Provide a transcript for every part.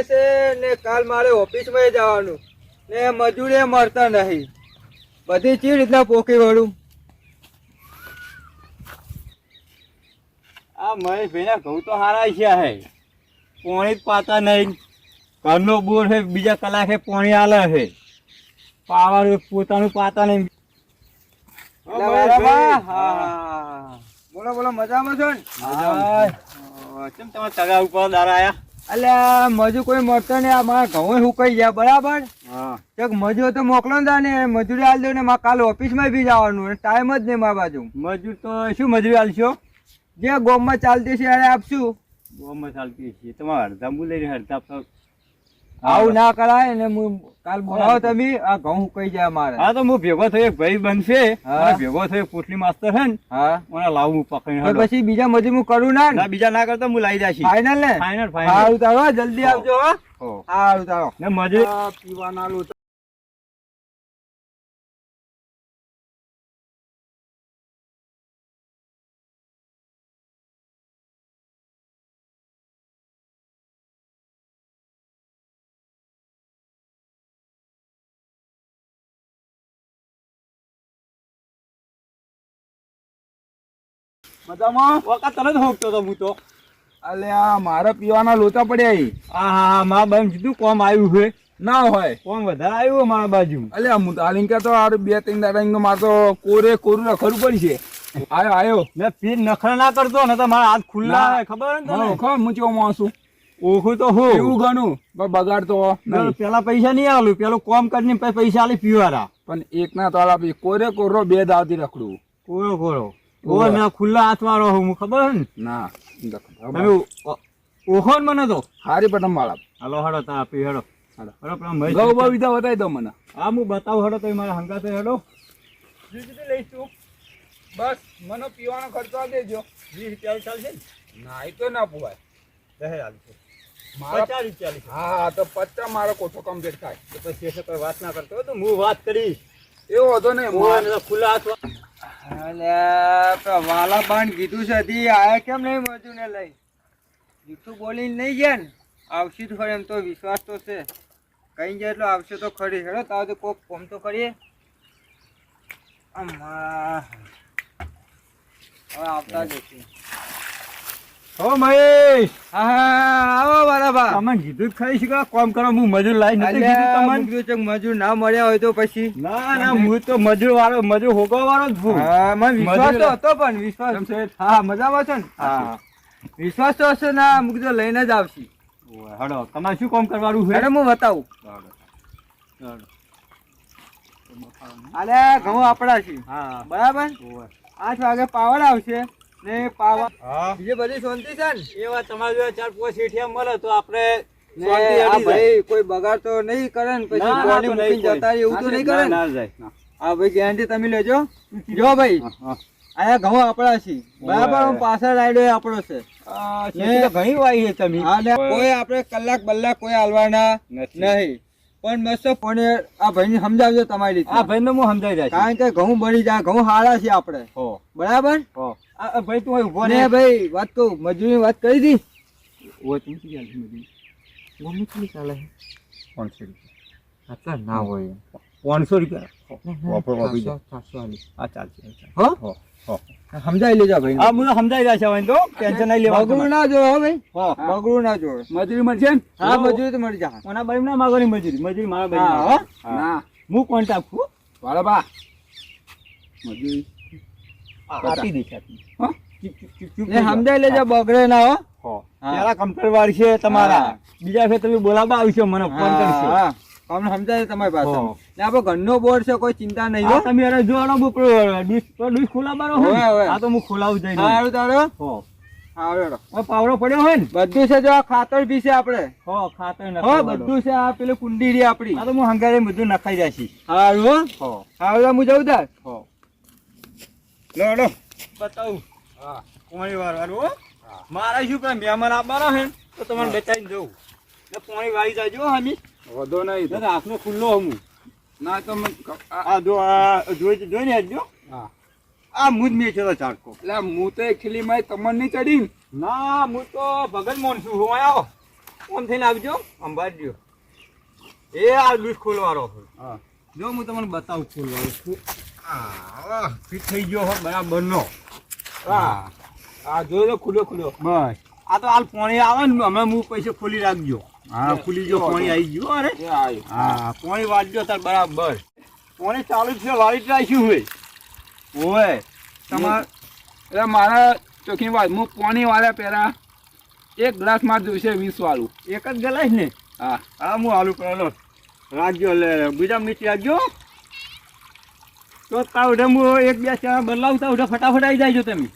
છે ને કાલ મારે ઓફિસમાં જવાનું ને મજૂરી મળતા નહીં. બધી ચી રીતના પોકી વળું. આ મહેશભાઈના ઘઉં તો હારા છે હે, પોણી જ પાતા નહીં. ઘરનો બોર છે, બીજા કલાકે પોણી આલે છે. પાવર પોતાનું પાતા નહીં. બોલો બોલો, મજામાં છો ને? કેમ તમારા તગા ઉપર દારા આયા? અલ્યા મજૂર કોઈ મળતો નહીં. આ મારા ઘઉં સુકાઈ ગયા બરાબર. હા, મજૂર તો મોકલો ને મજૂરી આલી દઉં ને મારે કાલે ઓફિસમાં બી જવાનું, ટાઈમ જ નહીં મારા બાજુ. મજૂર તો શું મજૂરી આલશો? જે ગોમમાં ચાલતી છે એને આપશું. બહુ ચાલતી છે તમારે અડધા મુ લઈને અડધા તો આવું ના કરાય ને હું કાલ બોલાવો તમે. આ ઘઉં સુકાઈ જાય મારે. હા તો હું ભેગો થયો, એક ભાઈ બનશે. હા. ભેગો થયો પોટલી માસ્તર છે ને, હા મને લાવું પકડીને. પછી બીજા મજૂર હું કરું ના. બીજા ના કરતો હું લાવી જાશી. ફાઈનલ ને? ફાઈનલ સારું તારો, જલ્દી આવજો. સારું તારો. ને મજૂર પીવાના લો. મજામાં વખત તને જ હોકતો તો હું તો. અલ્યા મારે પીવાના લોચા પડ્યા. હા હા, મારા બાજુ કીધું કોમ આવ્યું છે. ના હોય કોમ વધારે આવ્યું મારા બાજુ. અલ્યા હું તાલીમ કે તો આ બે ત્રણ દાડા મારે તો કોરું રખડવું પડશે. આયો મેં પીર નખરા ના કરતો ને તો મારા હાથ ખુલ્લા હોય, ખબર ને તને? હું ચો માણસું ઓખું તો હું એવું ઘણું બગાડ તો પેલા પૈસા નહીં આલું, પેલું કોમ કરીને પછી પૈસા આલી પીવાના. પણ એક ના તોલા કોરો બે દાવથી રખડું. કોરો કોરો ઓ ના ખુલ્લા હાથ વાળો હું, ખબર ને? ના તમે ઓખો ને મને તો હારી પટમ વાળા. હાલો હડો તા આપી હેડો. ગૌ બહુ વિધા બતાવી દો મને. હા હું બતાવું હેડો, તો મારા હંગાતે હેડો. લઈશું બસ. મને પીવાનો ખર્ચો આ દેજો. 20 રૂપિયા ચાલશે ને? ના એ તો ના પોવાય. મારા 50 રૂપિયા. હા તો 50 મારો કોઠો કમ્પ્લીટ થાય. તો પછી એ કોઈ વાત ના કરતો હોય તો હું વાત કરીશ. એવો હતો ને ખુલ્લા હાથ. વાલા બાણ કીધું છે હજી આયા કેમ નહીં મજૂર ને લઈ? જૂઠું બોલીને નહીં ગયા ને, આવશે તો ખરી. એમ તો વિશ્વાસ તો છે, કઈ જાય એટલો આવશે તો ખરી. હેડો તાવ તો કોક ફોન તો કરીએ. હવે આવતા જશે. હો મહેશ, હા આવો બરાબર. તમે કીધું જ ખરી છે કે કોમ કરો, હું મજૂર લાવી નથી કીધું તમને? મજૂર ના મળ્યા હોય તો પછી? ના ના, હું તો મજૂર વાળો, મજૂર હોગવા વાળો જ છું. હા મને વિશ્વાસ તો હતો, પણ વિશ્વાસ હા મજામાં છો ને? હા વિશ્વાસ તો હશે ના, મુક તો લઈને જ આવશે. હડો તમારે શું કામ કરવાનું છે? અરે હું બતાવું. અરે ઘઉં આપડા છે. હા બરાબર. 8 વાગે પાવર આવશે ને પાવર બીજી બધી શાંતિ છે ને? એવા તમારે જો 4-5 શેઠિયા મળે તો આપણે ભાઈ કોઈ બગાડ તો નહીં કરે ને? પછી પાણી મૂકીને જતા રહે એવું તો નહીં કરે ને? હા ભાઈ ગેરંટી તમે લેજો. જો ભાઈ આયા ઘઉં આપડા છે બરાબર. પાછળ રાયડો આપણો છે. ઘણી વાઈ છે તમે. કોઈ આપણે કલાક બલ્લાક કોઈ હાલવાના નહીં. પણ મસ્ત ફોને આ ભાઈને સમજાવજો તમારી રીતે. આ ભાઈને હું સમજાવી દઈશ. કારણ કે ઘઉં બળી જાય, ઘઉં હારા છે આપણે. બરાબર. ભાઈ તું ઉભો ને ભાઈ વાત કહું, મજૂરી વાત કરી દી. આટલા ના હોય. 500 રૂપિયા સમજાવી લેજો ભાઈ. હા હું સમજાવી રહ્યા છે, તો ટેન્શન નહીં લેવા. બગડું ના જોવે ભાઈ, બગડું ના જોવે. મજૂરી મળશે ને? હા મજૂરી તો મળી જાય. ઓના બાઈ ના માગવાની મજૂરી મારા બાઈ. ના હું કોન્ટેક્ટ છું બરાબર. મજૂરી આપી દઈશ. સમજાવી લેજો, બગડે ના હો. પેલા કમ્પ્યુટર વાળી છે તમારા, બીજા ફેર તમે બોલાવવા આવશો, મને ફોન કરશો. તમને સમજાય તમારી પાસે. આપડે ઘરનો બોર્ડ છે, કોઈ ચિંતા નહીં. તમે જો ડીશ ખોલાવવાનો હોય આ તો હું ખોલાવું જઈને. સારું તારો પાવડો પડ્યો હોય ને બધું છે. જો આ ખાતર બી છે આપડે. ખાતર બધું છે. આ પેલું કુંડી રહી આપડી. આ તો હું હંગારે બધું નખાઈ જાય છે. સારું સારું હું જઉં તાર. લો બતાવું. પાણી વાળવાનું. મારા શું પણ મહેમાન આવવાનો હે તો તમારે બચાવીને જવું. પાણી વાળી જાજો હમી. વધો નહીં. હાથનો ખુલ્લો હમું ના તો જોઈને આવજો. આ મુજ મેં છે ચાટકો. એટલે હું તો ખીલી માં તમને નહીં ચડી. ના હું તો ભગત મોન છું. હું આવો આમ થઈને આવજો અંબાડજો એ આ લૂસ ખોલવાનો હા જો હું તમને બતાવું ખોલવાનું આ ફિટ થઈ ગયો હો બરાબર નો હા આ જોયો ખુલ્લો બસ આ તો હાલ પાણી આવે ને હમણાં હું પૈસે ખોલી રાખજો હા ખુલી ગયો પાણી આવી ગયો અરે હા પાણી વાળજો તાર બરાબર પાણી ચાલુ છે વાળી રાખ્યું હોય તમારે એટલે મારા ચોખી વાત હું પાણી વાળા પહેલા એક ગ્લાસ માર જોઈશે 20 વાળું એક જ ગલાસ ને હા હા હું આલુ પેલો રાખજો લે બીજા મીઠી રાખજો તો તાવડે હું એક બે ચા બદલાવતા ઉઠે ફટાફટ આવી જાય તમે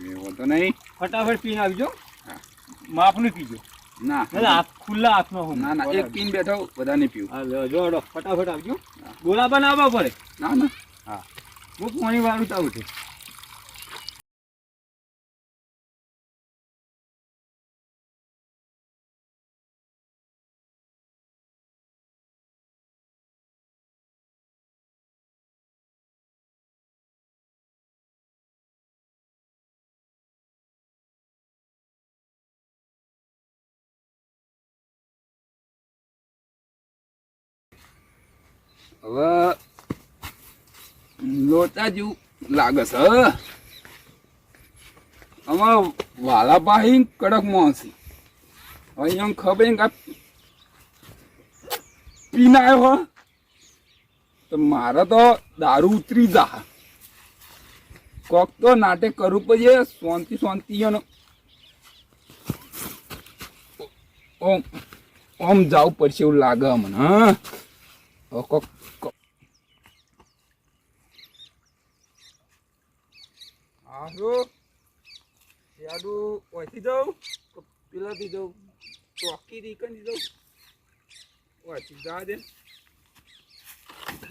એવો તો નહીં ફટાફટ પીને આવજો માપનું પીજો ના હાથ ખુલ્લા હાથમાં હું ના ના એક પીન બેઠો બધા નહીં પીવું હા જોડો ફટાફટ આવજો ગોળા બનાવવા પડે ના ના હા હું પાણી વાળું તાવું છું હવે લોચા જેવું લાગે છે આમાં વાલા પાહી કડક મોસી અહીંયા ખબર કે પીને આવ્યો હો તો મારે તો દારૂ ઉતરી જા કોક તો નાટક કરવું પડે શાંતિ શાંતિ ઓમ ઓમ જવું પડશે એવું લાગે મને હા કોક હારું યાડું ઓછી જાઉં તો પેલાથી જાઉં ચોકી રીકનથી જાઉં ઓછી જા દે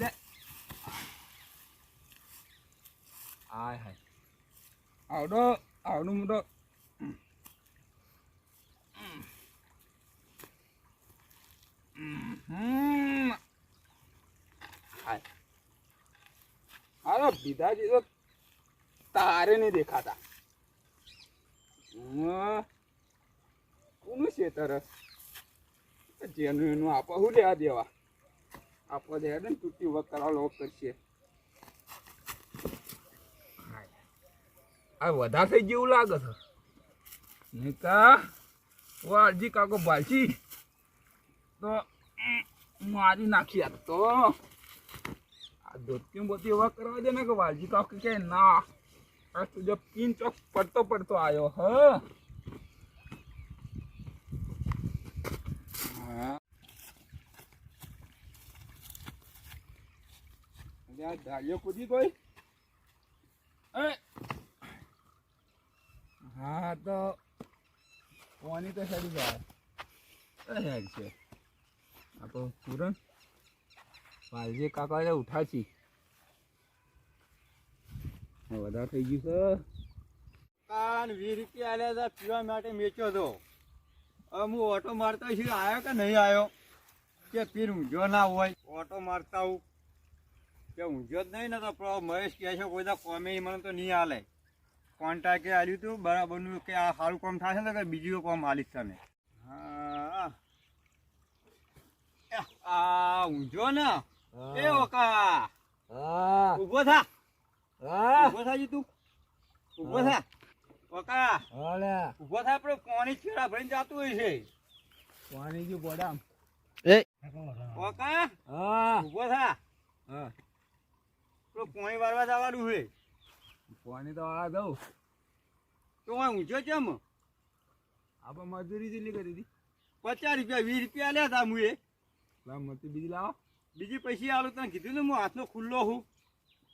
લે હાય હાય આવડો આવડું મોટો હાલો પીધા તો તારે નહીં દેખાતા કોનું છે તરસ જેનું એનું આપો શું લેવા દેવા આપો દે ને તૂટી વખત કરવા કરશે આ વધારે થઈ જેવું લાગે છે નહીં કા વાલજી કાકો ભાલજી તો મારી નાખી આ તો આ ધોતી બોતી એવા કરવા દે ને કે વાલજી કાકો કે ના આ તું જો પીન ચોક પડતો આવ્યો હ ધાર્યો કૂદી કોઈ હા તો પાણી તો સડી જાય હેડ છે આ તો તુરંત વાલજી કાકા ઉઠાચી વધારે થઈ ગયું છે કાન 20 રૂપિયા આલ્યા હતા પીવા માટે મેચ્યો હતો હવે હું ઓટો મારતા છું આવ્યો કે નહીં આવ્યો કે પીર ઊંઝો ના હોય ઓટો મારતા હું કે ઊંઝો જ નહીં ને તો મહેશ કહે છે કોઈ કોમે મને તો નહીં હાલે કોન્ટ્રાક્ટે આલ્યું હતું બરાબરનું કે આ સારું કામ થશે ને કે બીજું કામ હાલીશ તને હા આ ઊંઝો ને એ ઓકા હા ઊભો થા હા ઊભો થાજી તું ઊભો થા ઓકા હાલે ઊભો થા આપણે પાણી છેડા ભરીને જતું હોય છે પાણી ગયું ગોડામ ઓકા હા ઊભો થા હા તો પાણી વારવા જવાનું છે પાણી તો આ દઉં તો આ ઊંચો કેમ આપણે મજૂરી જેટલી કરી હતી 50 રૂપિયા 20 રૂપિયા લ્યા તા મુએ લાવ મતી બીજી લાવો બીજી પૈસા આલું તને કીધું ને હું હાથનો ખુલ્લો હું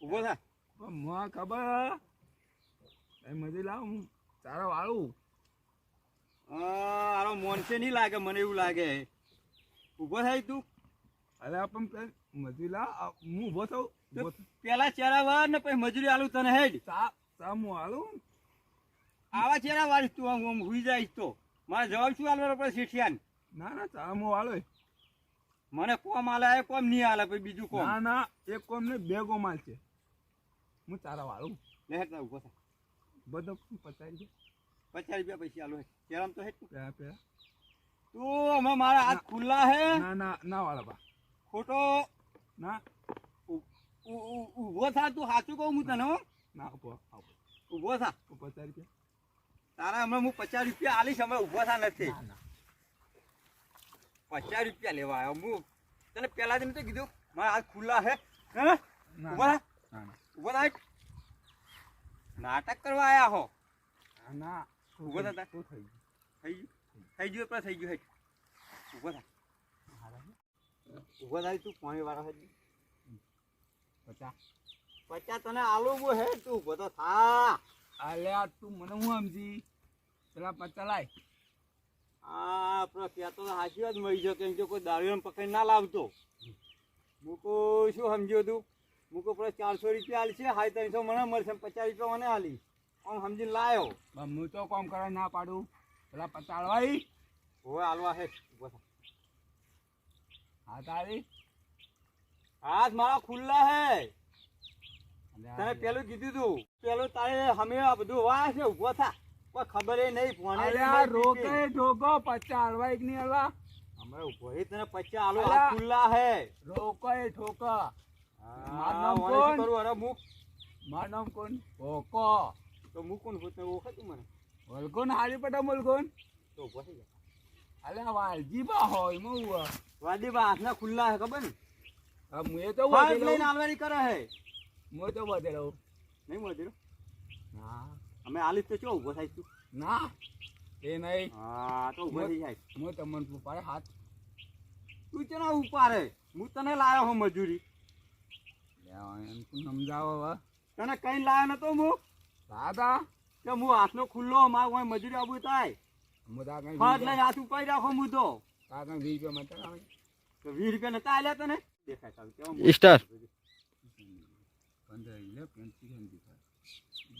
ઊભો થા મને ખબર મજૂરી લાવ હું તારા વાળું આરો મોનસે નહીં લાગે મને એવું લાગે ઊભો થાય તું અરે આપણે મજૂરી લાવ હું ઊભો થઉં પેલા ચેરા વાર ને પછી મજૂરી આલું તને હેડ ચા હું હાલું આવા ચેરા વાળીશ તું આમ હુઈ જાય તો મારે જવાબ શું આલવાનો પડે શેઠિયાને ના ના ચા હું હાલો મને કોમ આલે કોમ નહીં આલે પછી બીજું કોમ ના ના એક કોમ ને બે કોમ હાલ છે હું તારા વાળું લે હેડ ઊભો થા બધો 50 રૂપિયા 50 રૂપિયા પૈસા આલો હેડ ચેરામ તો હેડ પેલા પેલા તું હમણાં મારા હાથ ખુલ્લા હે ના ના ના વાળા બા ખોટો ના ઊભો થા તું સાચું કહું હું તને હો. ના ઉભો આવો ઊભો થા 50 રૂપિયા તારા હમણાં હું 50 રૂપિયા આલીશ હમણાં ઊભો થા નથી ના ના 50 રૂપિયા લેવા આવ્યો હું તને પહેલા જ મેં તો કીધું મારા હાથ ખુલ્લા હે હે ના ઊભો થા ના ના ઊભો થા નાટક કરવા આયા હો ના ઊભો થા તાર. શું થઈ ગયું થઈ ગયું પણ થઈ ગયું હે ઊભો થા ઊભો થાય તું પાણી વાળો હે 50 50 તને આલું હું હે તું ઊભો તો થા અલ્યા તું મને હું સમજી પેલા 50 લાય આપણો કહેતો તો સાચી વાત મળી ગયો કેમ કે કોઈ દારૂ પકડી ના લાવતો મૂકો શું સમજ્યો તું મૂકો પેલો 400 રૂપિયા હાલશે 350 મને મળશે 50 રૂપિયા મને હાલી આમ સમજીને લાયો હું તો કામ કરવા ના પાડું પેલા 50 આલવાઈ હવે હાલવા હે ઊભો થા. હા તારી હાથ મારા ખુલ્લા હે અલ્યા, તને પેલું કીધું તું પેલું તારે હમે આ બધું વાહ છે ઊભો થા કોઈ ખબર નહીં ફોને અલ્યા રોકે ઠોકો 50 આલવાઈ કે નહીં આલવા હમણાં ઊભો હે તને 50 હાલો અલ્યા. હાથ ખુલ્લા હે રોકો એ ઠોકો મારું નામ નામ કોણ? કરું અરે મુક મારું નામ કોણ ઠોકો તો મુકુન હોત ને ઓળખે તું મને વલકોન હારી પટા મલકોન તો ઊભો થઈ જા અલ્યા વાલજી બા હોય મો હુઆ વાદી બા હાથના ખુલ્લા હે ખબર ને આ મુએ તો હાથ વધેલો લઈને આલવારી કરે હે મુએ તો વધેલો નહીં મોદીરો ના અમે આલીશ તો ચો ઊભો થાય તું ના એ નહીં હા તો ઊભો થઈ જાય મુએ તમને પાડે હાથ તું ચના ઉપારે હું તને લાયો હું મજૂરી લ્યા એમ તું સમજાવો હવે તને કઈ લાયો નતો હું દાદા કે હું હાથનો ખુલ્લો માર કોઈ મજૂરી આવું થાય મુદા કઈ હાથ લઈને હાથ ઉપાડી રાખો હું તો કા કઈ 20 રૂપિયા મત આવે તો 20 રૂપિયા નતા આલ્યા તને દેખાય સારું કેવા સ્ટાર 15 લે પેન્સી કેમ દીધા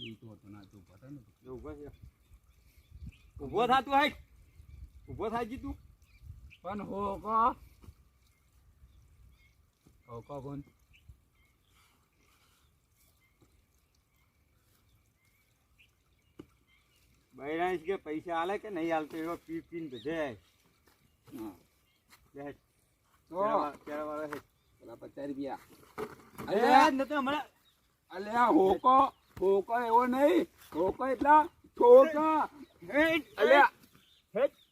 ઈ તો હતો ના તો પતા ને ઊભો છે ઊભો થા તું હાઈ ઊભો થાય જી તું પણ હોકો કોણ બૈરાશ કે પૈસા આલે કે નહીં આલતો એવો પી પીને બધે હા બેસ તો કેરા વાળા હે પેલા 50 રૂપિયા અરે નતો હમણાં અલ્યા હોકો એવો નહીં હોકો એટલા ઠોકા અલ્યા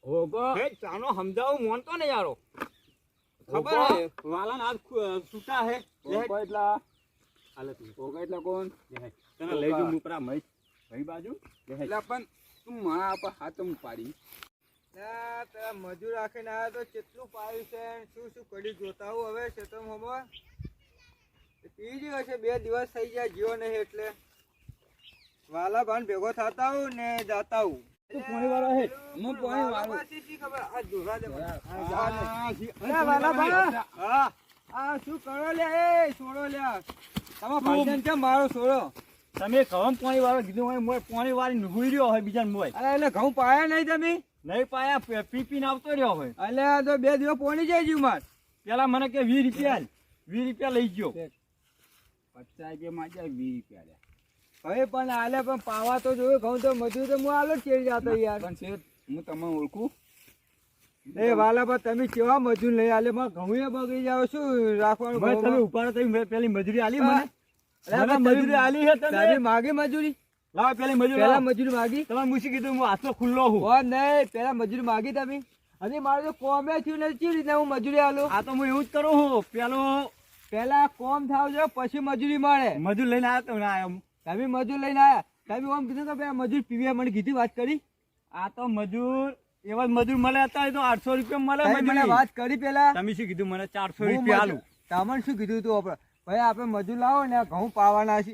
હોકો હે ચાનો સમજાવું મોનતો ને યારો ખબર હોકો. હે વાલા ના હાથ છૂટા હે હોકો એટલા હાલે તું હોકો એટલા કોણ તને લઈ જઉં મુપરા મઈ ભાઈ બાજુ એટલે પણ તું મારા પર હાથમ પાડી ના તે મજૂર રાખીને આવ્યો તો કેટલું પાયું છે ને શું શું કરી જોતા હું હવે ખેતરમાં હમો પી ગયો હશે 2 દિવસ થઈ ગયા જીવો નહીં એટલે વાલા ભાન ભેગો થતા હું ને જાતા હું તું પોણી વાળો હે હું પોણી વાળો ખબર આ જોરા દે હા, અરે વાલા ભાઈ હા આ શું કરો લે એ છોડો લે તમારા ભાઈજાન કેમ મારો છોડો તમે કહમ પાણી વાળો કીધું હોય મોય પાણી વાળી નુહી રહ્યો હોય બીજા મોય અરે એટલે ઘઉં પાયા નહીં તમે નહીં પાયા પી પીને આવતો રહ્યો હોય એટલે આ તો 2 દિવસ પોણી જાય જીવ માર પેલા મને કે 20 રૂપિયા આલ. 20 રૂપિયા લઈ ગયો 50 રૂપિયા માં જાય 20 રૂપિયા લે હવે પણ આલે પણ પાવા તો જોયું ઘઉં તો મજૂર તો હું આલો જ ચેડી જાતો યાર પણ શેઠ હું તમને ઓળખું એ વાલા પણ તમે કેવા મજૂર લઈ આલે માં ઘઉં એ બગડી જાવ શું રાખવાનું ભાઈ તમે ઘઉંમાં? ઉપાડો તમે પેલી મજૂરી આલી મને અરે મને પણ મજૂરી આલી હે તમે તમે માગી મજૂરી લાવ પેલી મજૂરી પેલા લાવ. મજૂરી માગી તમે મૂસી કીધું હું હાથનો ખુલ્લો હું કોણ નહીં પેલા મજૂરી માગી તમે હજી મારે તો કોમે થયું નથી કેવી રીતના હું મજૂરી આલું આ તો હું એવું જ કરું હું પેલો પેલા કોમ થાવ જો પછી મજૂરી મળે મજૂર લઈને આવ્યો તો ના આવ્યો તમે મજૂર લઈને આયા તમે ઓમ કીધું કે પેલા મજૂર પીવે મને કીધી વાત કરી આ તો મજૂર એવા જ મજૂર મળે હતા એ તો 800 રૂપિયા મળે તમે મને મજૂરી. વાત કરી પેલા તમે શું કીધું મને 400 હું રૂપિયા આલું તમને શું કીધું તું આપણે ભાઈ આપણે મજૂર લાવો ને આ ઘઉં પાવાના છે